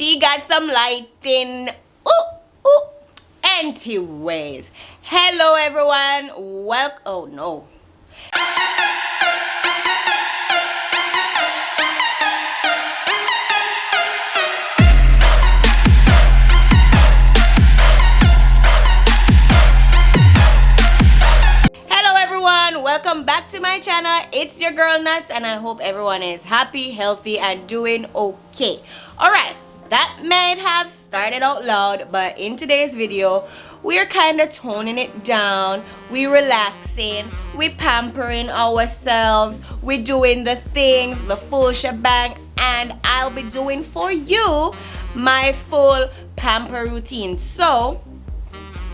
she got some lighting. Ooh, ooh. Anyways, hello everyone. Welcome. Oh no. Welcome back to my channel. It's your girl Nuts, and I hope everyone is happy, healthy, and doing okay. Alright, that might have started out loud, but in today's video we're kind of toning it down. We're relaxing, we're pampering ourselves, we're doing the things, the full shebang, and I'll be doing for you my full pamper routine. So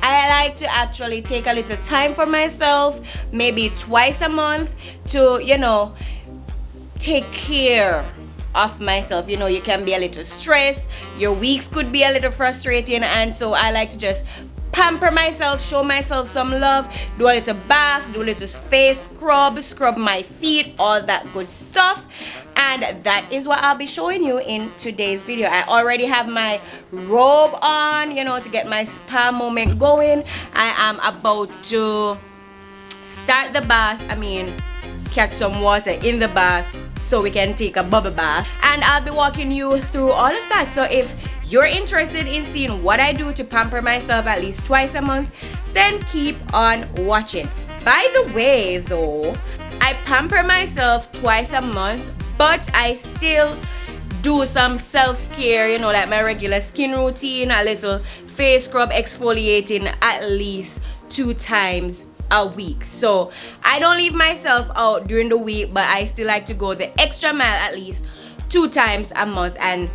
I like to actually take a little time for myself, maybe twice a month, to, take care of myself. You can be a little stressed, your weeks could be a little frustrating, and so I like to just pamper myself, show myself some love, do a little bath, do a little face scrub my feet, all that good stuff. And that is what I'll be showing you in today's video. I already have my robe on, to get my spa moment going. I am about to start the bath. Catch some water in the bath so we can take a bubble bath. And I'll be walking you through all of that. So if you're interested in seeing what I do to pamper myself at least twice a month, then keep on watching. By the way, though, I pamper myself twice a month, but I still do some self-care, like my regular skin routine, a little face scrub, exfoliating at least 2 times a week. So I don't leave myself out during the week, but I still like to go the extra mile at least 2 times a month. And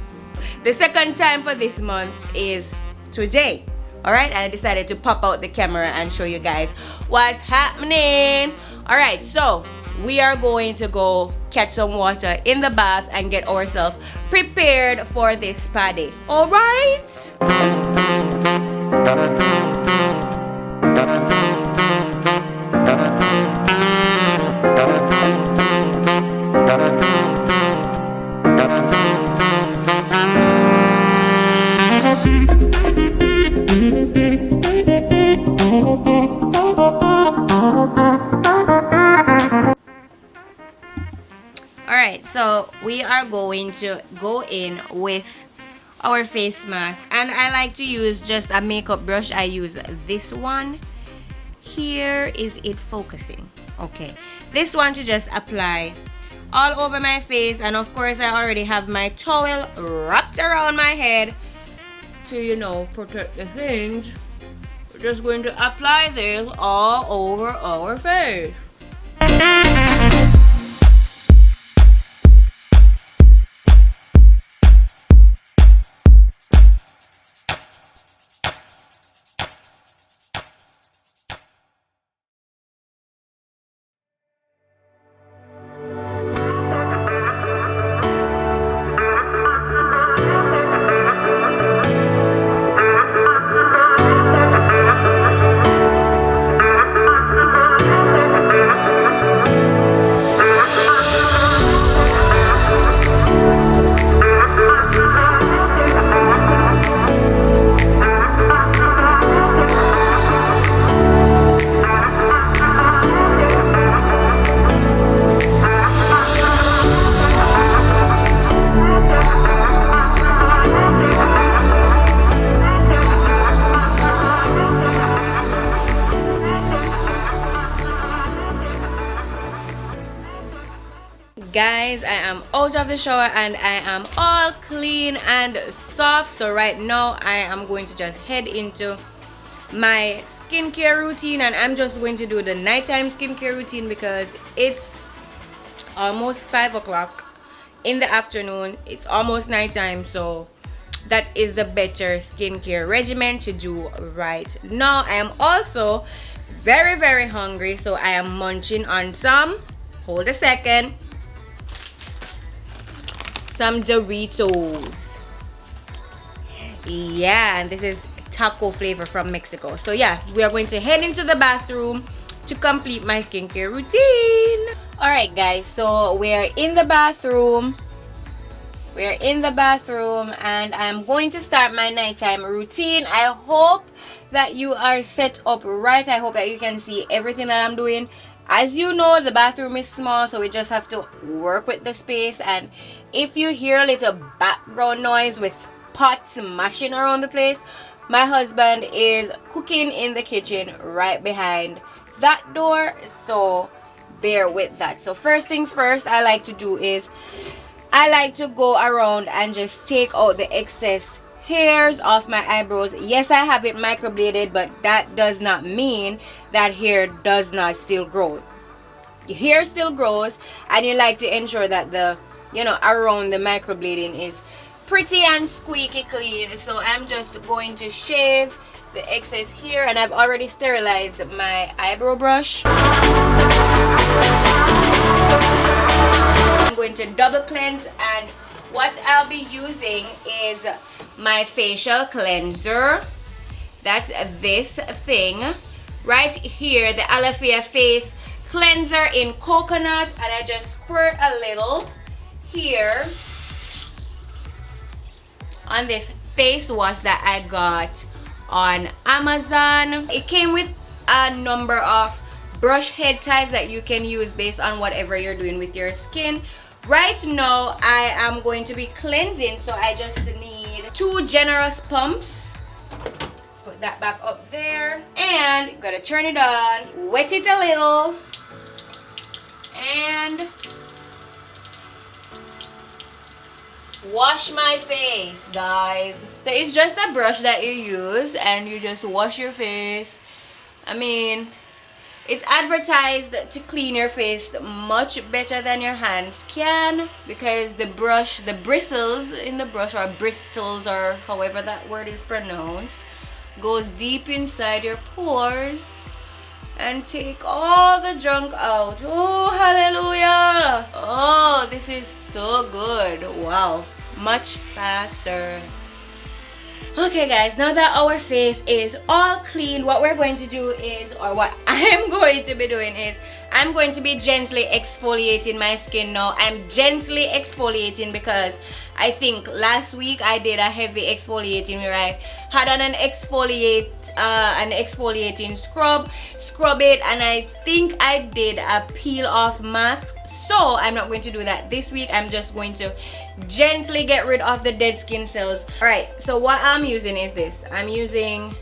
the second time for this month is today. Alright, and I decided to pop out the camera and show you guys what's happening. Alright, so we are going to go catch some water in the bath and get ourselves prepared for this spa day. Alright? Alright, so we are going to go in with our face mask, and I like to use just a makeup brush. I use this one. Here is it focusing. Okay, this one to just apply all over my face, and of course I already have my towel wrapped around my head to protect the things. We're just going to apply this all over our face. Guys, I am out of the shower and I am all clean and soft. So right now I am going to just head into my skincare routine, and I'm just going to do the nighttime skincare routine because it's almost 5 o'clock in the afternoon. It's almost nighttime, so that is the better skincare regimen to do right now. I am also very, very hungry, so I am munching on some, hold a second, some Doritos. Yeah, and this is taco flavor from Mexico. So yeah, we are going to head into the bathroom to complete my skincare routine. Alright guys, so we're in the bathroom. We're in the bathroom and I'm going to start my nighttime routine. I hope that you are set up right. I hope that you can see everything that I'm doing. As you know, the bathroom is small, so we just have to work with the space. And if you hear a little background noise with pots mashing around the place, my husband is cooking in the kitchen right behind that door, so bear with that. So first things first, I like to do is I like to go around and just take out the excess hairs off my eyebrows. Yes, I have it microbladed, but that does not mean that hair does not still grow. Hair still grows, and you like to ensure that the around the microblading is pretty and squeaky clean. So I'm just going to shave the excess hair, and I've already sterilized my eyebrow brush. I'm going to double cleanse, and what I'll be using is my facial cleanser. That's this thing right here, the Alafia face cleanser in coconut, and I just squirt a little here on this face wash that I got on Amazon. It came with a number of brush head types that you can use based on whatever you're doing with your skin. Right now I am going to be cleansing, so I just need 2 generous pumps. Put that back up there, and gotta turn it on, wet it a little, and wash my face, guys. So it's just a brush that you use and you just wash your face. I mean, it's advertised to clean your face much better than your hands can, because the bristles in the brush, or bristles, or however that word is pronounced, goes deep inside your pores and take all the junk out. Oh, hallelujah. Oh, this is so good. Wow, much faster. Okay guys, now that our face is all clean, what we're going to do is, or what I'm going to be doing is, I'm going to be gently exfoliating my skin now. I'm gently exfoliating because I think last week I did a heavy exfoliating where I had on an exfoliating scrub it, and I think I did a peel off mask. So I'm not going to do that this week. I'm just going to gently get rid of the dead skin cells. Alright, so what I'm using is this. I'm using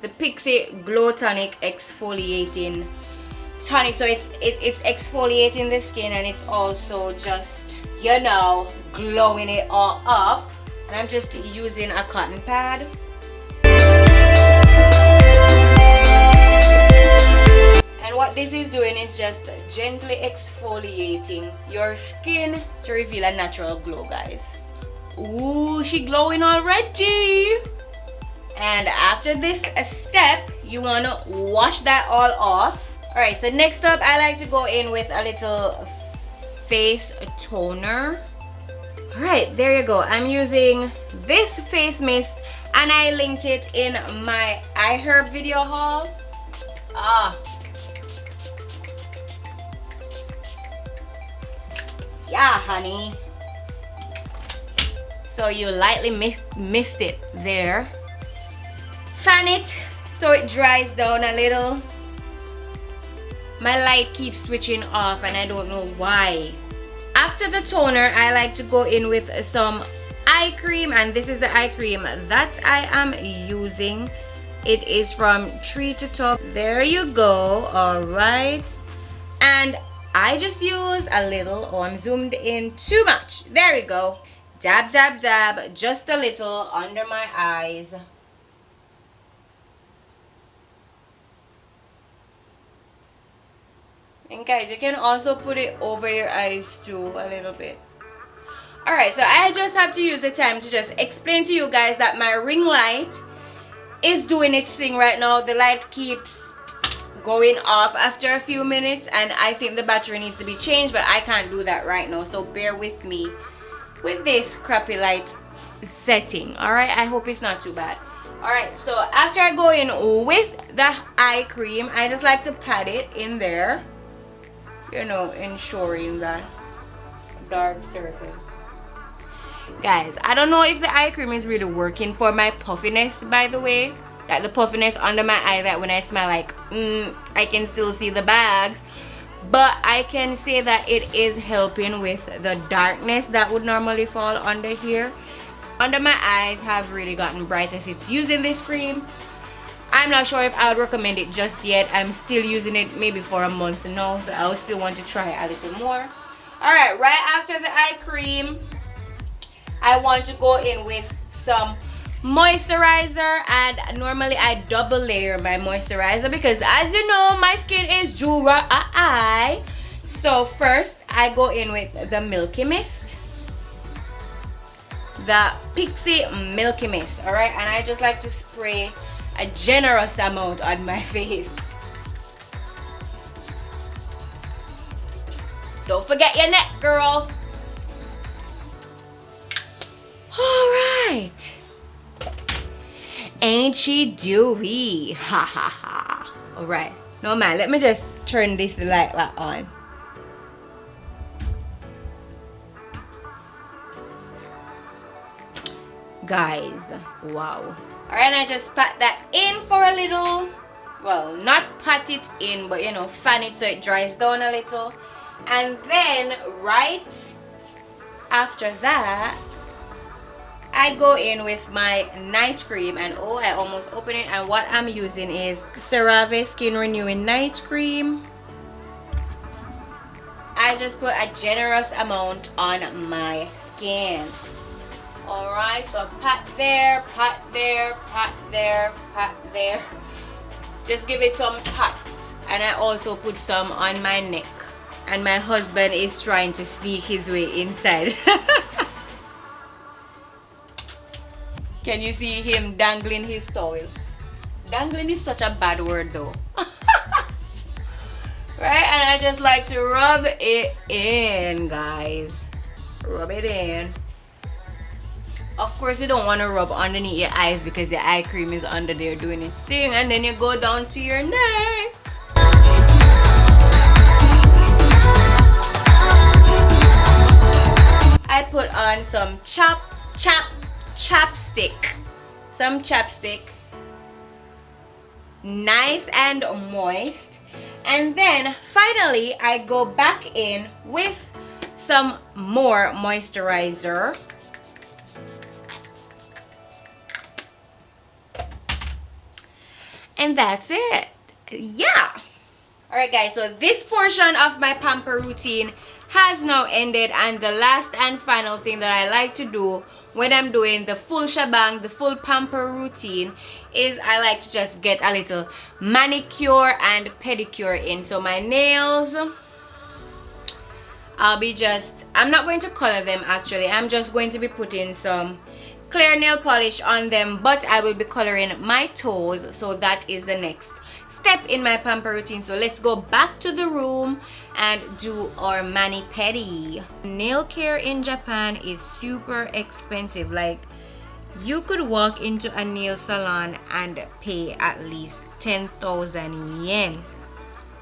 the Pixie Glow Tonic Exfoliating Tonic. So it's exfoliating the skin, and it's also just, glowing it all up. And I'm just using a cotton pad. And what this is doing is just gently exfoliating your skin to reveal a natural glow, guys. Ooh, she glowing already. And after this step, you want to wash that all off. Alright, so next up, I like to go in with a little face toner. Alright, there you go. I'm using this face mist, and I linked it in my iHerb video haul. Yeah, honey. So you lightly mist it there. Fan it so it dries down a little. My light keeps switching off and I don't know why. After the toner, I like to go in with some eye cream, and this is the eye cream that I am using. It is from Tree to Top. There you go. Alright. And I just use a little, I'm zoomed in too much. There we go. Dab, dab, dab, just a little under my eyes. And guys, you can also put it over your eyes too, a little bit. Alright, so I just have to use the time to just explain to you guys that my ring light is doing its thing right now. The light keeps going off after a few minutes, and I think the battery needs to be changed, but I can't do that right now, so bear with me with this crappy light setting. Alright, I hope it's not too bad. Alright, so after I go in with the eye cream, I just like to pat it in there, ensuring that dark circles Guys, I don't know if the eye cream is really working for my puffiness, by the way. Like the puffiness under my eye, that when I smile, like I can still see the bags. But I can say that it is helping with the darkness that would normally fall under here. Under my eyes have really gotten brighter since using this cream. I'm not sure if I would recommend it just yet. I'm still using it maybe for a month now, so I would still want to try a little more. Alright, right after the eye cream, I want to go in with some moisturizer, and normally I double layer my moisturizer because, as you know, my skin is dry. So first I go in with the Milky Mist, the Pixie Milky Mist. Alright, and I just like to spray a generous amount on my face. Don't forget your neck, girl. Alright. Ain't she dewy? Ha ha ha. Alright. No man, let me just turn this light back on. Guys, wow. Alright, I just pat that in for a little. Well, not pat it in, but you know, fan it so it dries down a little. And then right after that, I go in with my night cream, and oh, I almost opened it, and what I'm using is CeraVe Skin Renewing Night Cream. I just put a generous amount on my skin. Alright, so pat there, pat there, pat there, pat there. Just give it some pats. And I also put some on my neck. And my husband is trying to sneak his way inside. Can you see him dangling his towel? Dangling is such a bad word though. Right, and I just like to rub it in, guys. Rub it in. Of course, you don't want to rub underneath your eyes because your eye cream is under there doing its thing, and then you go down to your neck. I put on some chapstick. Some chapstick. Nice and moist. And then finally, I go back in with some more moisturizer. And that's it. Yeah. Alright guys, so this portion of my pamper routine has now ended, and the last and final thing that I like to do when I'm doing the full shebang, the full pamper routine, is I like to just get a little manicure and pedicure in. So my nails, I'm not going to color them actually. I'm just going to be putting some clear nail polish on them, but I will be coloring my toes, so that is the next step in my pamper routine. So let's go back to the room and do our mani pedi. Nail care in Japan is super expensive. Like, you could walk into a nail salon and pay at least 10,000 yen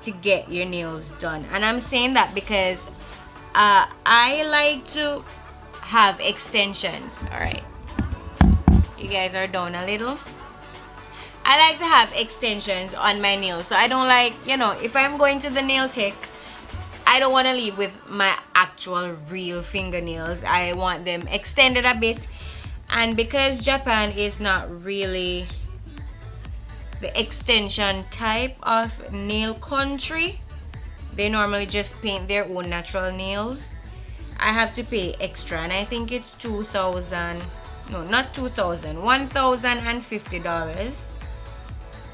to get your nails done. And I'm saying that because I like to have extensions. All right, you guys are down a little. I like to have extensions on my nails, so I don't like, you know, if I'm going to the nail tech, I don't want to leave with my actual real fingernails. I want them extended a bit. And because Japan is not really the extension type of nail country, they normally just paint their own natural nails. I have to pay extra, and I think it's $2,000. No, not $2,000. $1,050.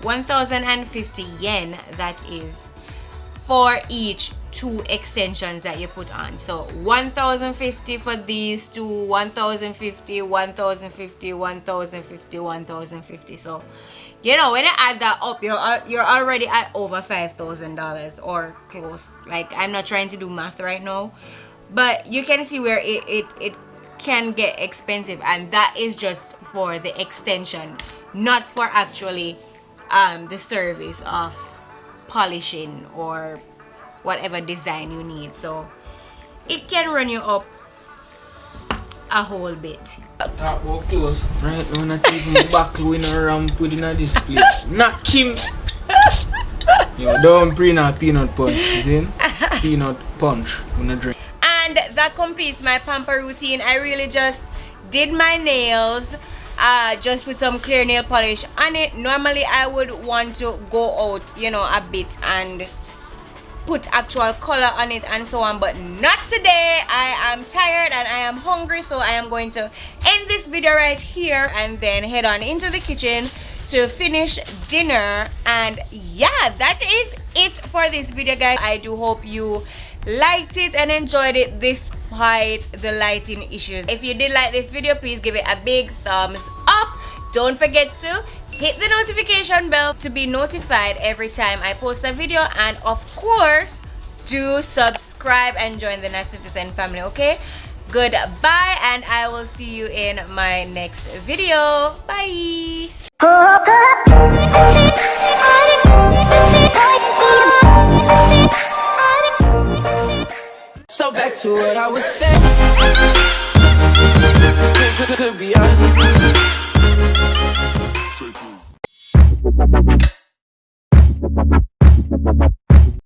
1,050 yen, that is, for each 2 extensions that you put on. So 1,050 for these 2, 1,050, 1,050, 1,050, 1,050. So, you know, when you add that up, you're already at over $5,000 or close. Like, I'm not trying to do math right now, but you can see where it can get expensive, and that is just for the extension, not for actually the service of polishing or whatever design you need. So it can run you up a whole bit. Talk about close. Right now, not even back in a ramp within this place. Knock him. Yo, don't bring a peanut punch, see? Peanut punch when I drink. And that completes my pamper routine. I really just did my nails, just with some clear nail polish on it. Normally I would want to go out, you know, a bit and put actual color on it and so on, but not today. I am tired and I am hungry, so I am going to end this video right here and then head on into the kitchen to finish dinner. And yeah, that is it for this video, guys. I do hope you liked it and enjoyed it despite the lighting issues. If you did like this video, please give it a big thumbs up. Don't forget to hit the notification bell to be notified every time I post a video, and of course do subscribe and join the NATZNIFICENT family. Okay, goodbye, and I will see you in my next video. Bye. So back to what I was saying. Could be us.